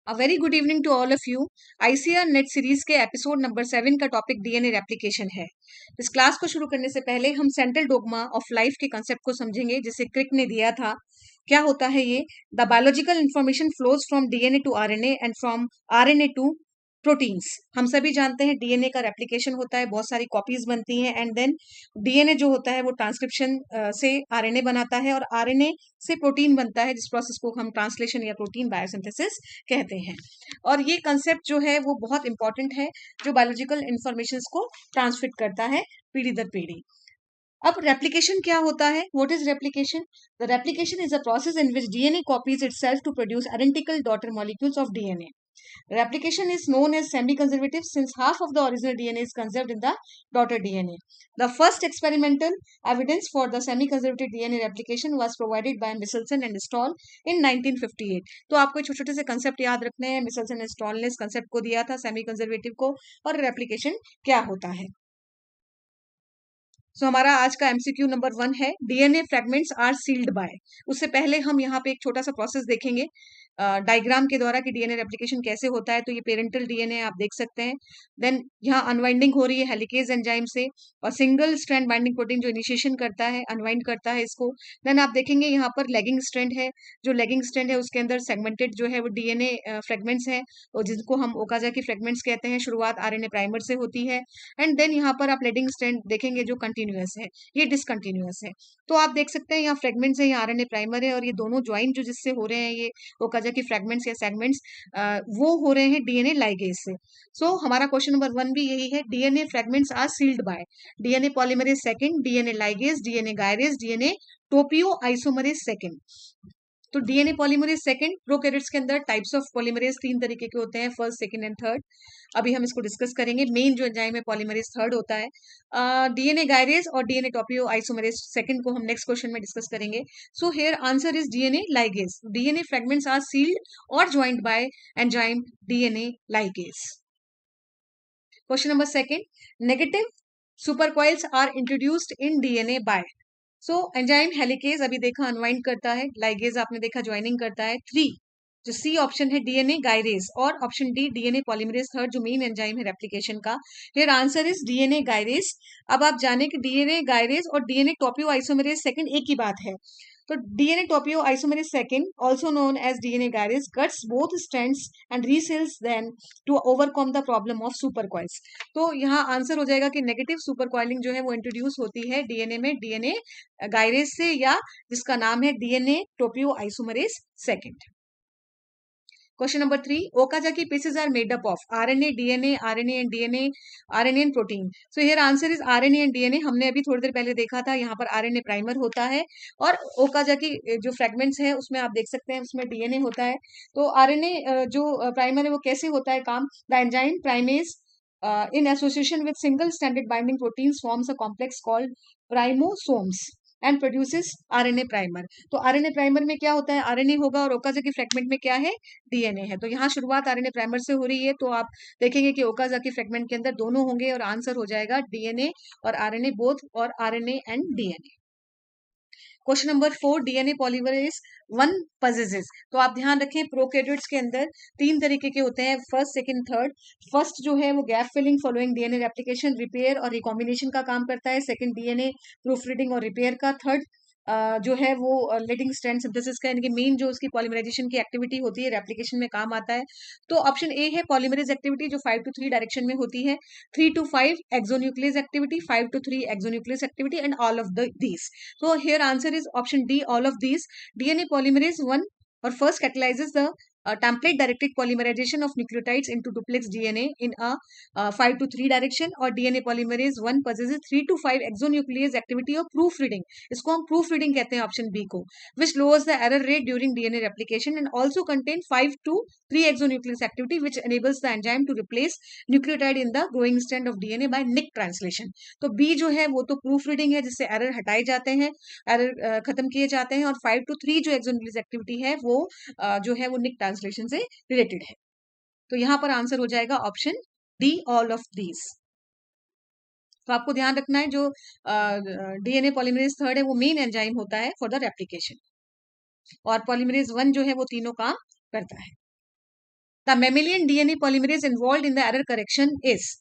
A very good evening to all of you. ICR net series के episode number 7 का topic DNA replication है। इस class को शुरू करने से पहले हम सेंट्रल डोग्मा ऑफ लाइफ के कंसेप्ट को समझेंगे, जिसे क्रिक ने दिया था। क्या होता है ये? The biological information flows from DNA to RNA and from RNA to proteins. हम सभी जानते हैं डीएनए का रेप्लिकेशन होता है, बहुत सारी कॉपीज बनती हैं एंड देन डीएनए जो होता है वो ट्रांसक्रिप्शन से आरएनए बनाता है और आरएनए से प्रोटीन बनता है, जिस प्रोसेस को हम ट्रांसलेशन या प्रोटीन बायोसिंथेसिस कहते हैं। और ये कंसेप्ट जो है वो बहुत इंपॉर्टेंट है, जो बायोलॉजिकल इंफॉर्मेशन को ट्रांसमिट करता है पीढ़ी दर पीढ़ी। अब रेप्लिकेशन क्या होता है? What is replication? The replication is a process in which DNA copies itself to produce identical daughter molecules of DNA. Replication is known as semi-conservative since half of the original DNA is conserved in the daughter DNA. The first experimental evidence for the semi-conservative DNA replication was provided by Michelson and Stoll in 1958. तो आपको छोटे छोटे से concept याद रखने हैं। Michelson and Stoll ने इस कंसेप्ट को दिया था, सेमी कंजर्वेटिव को, और रेप्लिकेशन क्या होता है। हमारा आज का एमसीक्यू नंबर 1 है, DNA fragments are sealed by. उससे पहले हम यहाँ पे एक छोटा सा प्रोसेस देखेंगे डायग्राम के द्वारा कि डीएनए रेप्लिकेशन कैसे होता है। तो ये पेरेंटल डीएनए आप देख सकते हैं। देन यहाँ अनवाइंडिंग हो रही है हेलिकेज एंजाइम से, और सिंगल स्ट्रैंड बाइंडिंग प्रोटीन जो इनिशिएशन करता है, अनवाइंड करता है इसको। देन आप देखेंगे यहाँ पर लेगिंग स्ट्रैंड है, जो लेगिंग स्ट्रैंड है उसके अंदर सेगमेंटेड जो है वो डीएनए फ्रेगमेंट्स हैं, और जिनको हम ओकाजाकी फ्रेगमेंट्स कहते हैं। शुरुआत आरएनए प्राइमर से होती है एंड देन यहाँ पर आप लेडिंग स्ट्रैंड देखेंगे जो कंटिन्यूअस है, ये डिसकंटिन्यूअस है। तो आप देख सकते हैं यहाँ फ्रेगमेंट्स है, यहाँ आरएनए प्राइमर है, और ये दोनों ज्वाइन जो जिससे हो रहे हैं, ये ओकाजाकी फ्रेगमेंट्स या सेगमेंट्स वो हो रहे हैं डीएनए लाइगेज से। हमारा क्वेश्चन नंबर 1 भी यही है, DNA fragments are sealed by DNA polymerase second, DNA ligase, DNA gyrase, DNA topoisomerase second. तो डीएनए पॉलीमरेज सेकंड, प्रोकैरियोट्स के अंदर टाइप्स ऑफ पॉलीमरेज 3 तरीके के होते हैं, फर्स्ट, सेकंड एंड थर्ड। अभी हम इसको डिस्कस करेंगे। मेन जो एंजाइम है पॉलीमरेज थर्ड होता है। डीएनए गायरेज और डीएनए टोपियो आइसोमरेज सेकंड को हम नेक्स्ट क्वेश्चन में डिस्कस करेंगे। So here answer is DNA ligase. DNA fragments are sealed और joined by enzyme DNA ligase. Question number second, negative supercoils are introduced in DNA by. Enzyme helicase अभी देखा unwind करता है, ligase आपने देखा joining करता है। 3 जो सी ऑप्शन है डीएनए गायरेज, और option D DNA polymerase third जो मेन एंजाइम है रेप्लिकेशन का। Here answer is DNA gyrase. अब आप जाने कि डीएनए गायरेज और डीएनए टोपियो आइसोमरेज सेकंड एक ही बात है। तो DNA topoisomerase second, also known as DNA gyrase, cuts both strands and resells them to overcome the problem of supercoils. तो यहाँ आंसर हो जाएगा कि नेगेटिव सुपरकॉइलिंग जो है वो इंट्रोड्यूस होती है डीएनए में, डीएनए गायरेज से, या जिसका नाम है DNA topoisomerase second. Question number 3, Okazaki pieces are made up of RNA, DNA, RNA and DNA, RNA and protein. So here answer is RNA and DNA. हमने अभी थोड़ी देर पहले देखा था, यहाँ पर RNA प्राइमर होता है, और ओकाजाकी जो फ्रेगमेंट्स हैं उसमें आप देख सकते हैं उसमें डीएनए होता है। तो आरएनए जो प्राइमर है वो कैसे होता है काम? The enzyme primase in association with single stranded binding proteins forms a complex called primosomes and produces RNA primer. तो आरएनए प्राइमर में क्या होता है? आरएनए होगा, और ओकाजाकी फ्रेगमेंट में क्या है? डीएनए है। तो यहाँ शुरुआत आरएनए प्राइमर से हो रही है, तो आप देखेंगे कि ओकाजाकी फ्रेगमेंट के अंदर दोनों होंगे, और आंसर हो जाएगा डीएनए और आरएनए बोथ, और RNA and DNA. Question number 4, DNA polymerase 1 possesses. तो आप ध्यान रखें, प्रोकैरियोट्स के अंदर 3 तरीके के होते हैं, फर्स्ट, सेकंड, थर्ड। फर्स्ट जो है वो gap filling following DNA replication, repair और रिकॉम्बिनेशन का काम करता है। सेकंड डीएनए प्रूफ रीडिंग और रिपेयर का। थर्ड जो है वो लेडिंग स्ट्रैंड सिंथेसिस का, यानी कि मेन जो उसकी पॉलीमराइजेशन की एक्टिविटी होती है, रेप्लिकेशन में काम आता है। तो ऑप्शन ए है पॉलीमरेज एक्टिविटी, जो 5 to 3 डायरेक्शन में होती है। 3 to 5 exonuclease activity, 5 to 3 exonuclease activity, and all of these. So here answer is option D, all of these. DNA polymerase 1 or first catalyzes the template directed polymerization of nucleotides into duplex DNA in a 5 to 3 direction, और DNA polymerase 1 possesses 3 to 5 exonuclease activity or proofreading. इसको हम proofreading कहते हैं option B को, which lowers the error rate during DNA replication and also contain 5 to 3 exonuclease activity which enables the enzyme to replace nucleotide in the growing strand of DNA by nick translation. तो B जो है वो तो proofreading है, जिससे error हटाए जाते हैं, एरर खत्म किए जाते हैं, और 5 to 3 जो exonuclease activity है वो जो है वो निक ट्रांसलेशन से रिलेटेड है। तो यहां पर आंसर हो जाएगा option D, all of these. तो आपको ध्यान रखना है, जो डीएनए पॉलीमरेज थर्ड है वो मेन एंजाइम होता है फॉर द रेप्लिकेशन, और पॉलीमरेज 1 जो है वो तीनों काम करता है। The mammalian DNA polymerase involve in the error correction is.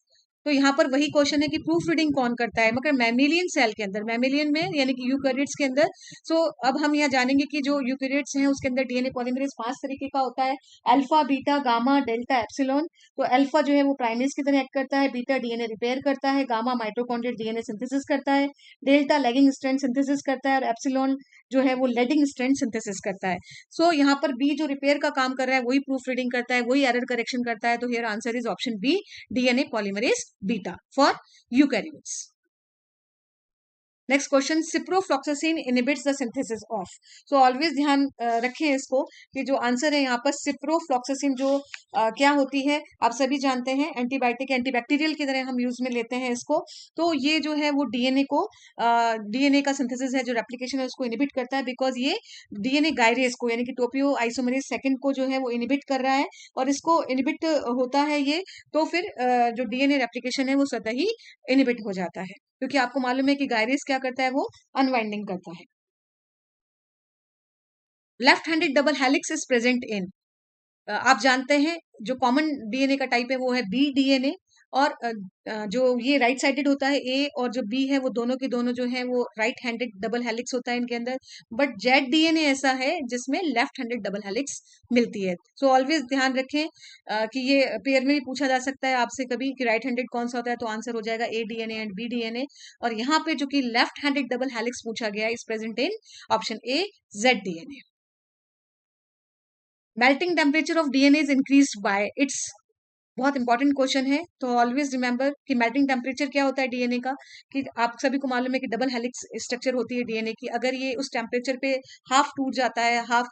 तो यहाँ पर वही क्वेश्चन है कि प्रूफ रीडिंग कौन करता है, मगर मैमिलियन सेल के अंदर, मैमिलियन में यानी कि यूकैरियोट्स के अंदर। सो अब हम यहाँ जानेंगे कि जो यूकैरियोट्स हैं उसके अंदर डीएनए पॉलीमरेज 5 तरीके का होता है, alpha, beta, gamma, delta, epsilon. तो अल्फा जो है वो प्राइमेज की तरह एक्ट करता है, बीटा डीएनए रिपेयर करता है, गामा माइटोकॉन्ड्रियल डीएनए सिंथेसिस करता है, डेल्टा लैगिंग स्ट्रैंड सिंथेसिस करता है, और एप्सिलॉन जो है वो लीडिंग स्ट्रैंड सिंथेसिस करता है। सो यहाँ पर बी जो रिपेयर का काम कर रहा है वही प्रूफ रीडिंग करता है, वही एरर करेक्शन करता है। तो here answer is option B, DNA polymerase beta for eukaryotes. Next question, ciprofloxacin inhibits the synthesis of. So always ध्यान रखें इसको कि जो आंसर है यहाँ पर सिप्रोफ्लॉक्सासिन जो क्या होती है आप सभी जानते हैं, एंटीबायोटिक एंटीबैक्टीरियल की तरह हम यूज में लेते हैं इसको। तो ये जो है वो डीएनए को डीएनए का सिंथेसिस है जो रेप्लिकेशन है उसको इनहिबिट करता है, बिकॉज ये डीएनए गायरेज को यानी कि टोपियो आइसोमरेज सेकंड को जो है वो इनहिबिट कर रहा है, और इसको इनहिबिट होता है ये, तो फिर जो डीएनए रेप्लिकेशन है वो स्वतः ही इनहिबिट हो जाता है, क्योंकि आपको मालूम है कि गायरेज क्या करता है, वो अनवाइंडिंग करता है। Left handed double helix is present in, आप जानते हैं जो कॉमन डीएनए का टाइप है वो है बी डीएनए, और जो ये राइट साइडेड होता है ए, और जो बी है वो दोनों के दोनों जो है वो राइट हैंडेड डबल हेलिक्स होता है इनके अंदर। बट जेड डीएनए ऐसा है जिसमें लेफ्ट हैंडेड डबल हेलिक्स मिलती है। सो ऑलवेज ध्यान रखें कि ये पेयर में भी पूछा जा सकता है आपसे कभी कि राइट हैंडेड कौन सा होता है, तो आंसर हो जाएगा ए डीएनए एंड बी डीएनए। और यहाँ पे जो कि लेफ्ट हैंडेड डबल हेलिक्स पूछा गया है is present in option A, Z DNA. Melting temperature of DNA is increased by it's, बहुत इंपॉर्टेंट क्वेश्चन है। तो ऑलवेज रिमेंबर कि मेल्टिंग टेम्परेचर क्या होता है डीएनए का, कि आप सभी को मालूम है कि डबल हेलिक्स स्ट्रक्चर होती है डीएनए की, अगर ये उस टेम्परेचर पे हाफ टूट जाता है, हाफ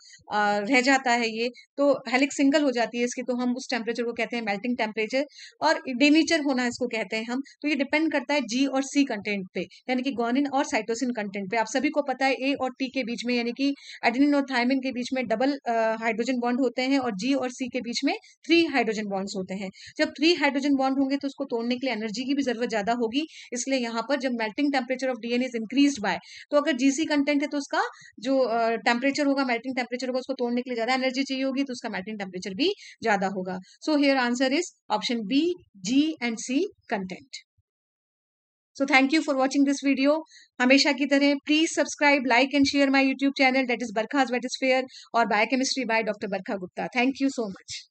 रह जाता है ये, तो हेलिक्स सिंगल हो जाती है इसकी, तो हम उस टेम्परेचर को कहते हैं मेल्टिंग टेम्परेचर, और डेनीचर होना इसको कहते हैं हम। तो ये डिपेंड करता है जी और सी कंटेंट पे, यानी कि ग्वानिन और साइटोसिन कंटेंट पे। आप सभी को पता है ए और टी के बीच में, यानी कि एडेनिन और थायमिन के बीच में डबल हाइड्रोजन बॉन्ड होते हैं, और जी और सी के बीच में 3 हाइड्रोजन बॉन्ड्स होते हैं। जब 3 हाइड्रोजन बॉन्ड होंगे तो उसको तोड़ने के लिए एनर्जी की भी जरूरत ज्यादा होगी, इसलिए यहाँ पर जब melting temperature of DNA is increased by, तो अगर जीसी कंटेंट है तो उसका जो टेम्परेचर होगा, मेल्टिंग टेम्परेचर होगा, उसको तोड़ने के लिए ज्यादा एनर्जी चाहिए होगी, तो उसका मेल्टिंग टेम्परेचर भी ज्यादा होगा। So here answer is option B, G and C content. So thank you for watching this video. हमेशा की तरह please subscribe, like and share my YouTube channel, that is Barkha's vet is fair और biochemistry by doctor Barkha Gupta. Thank you so much.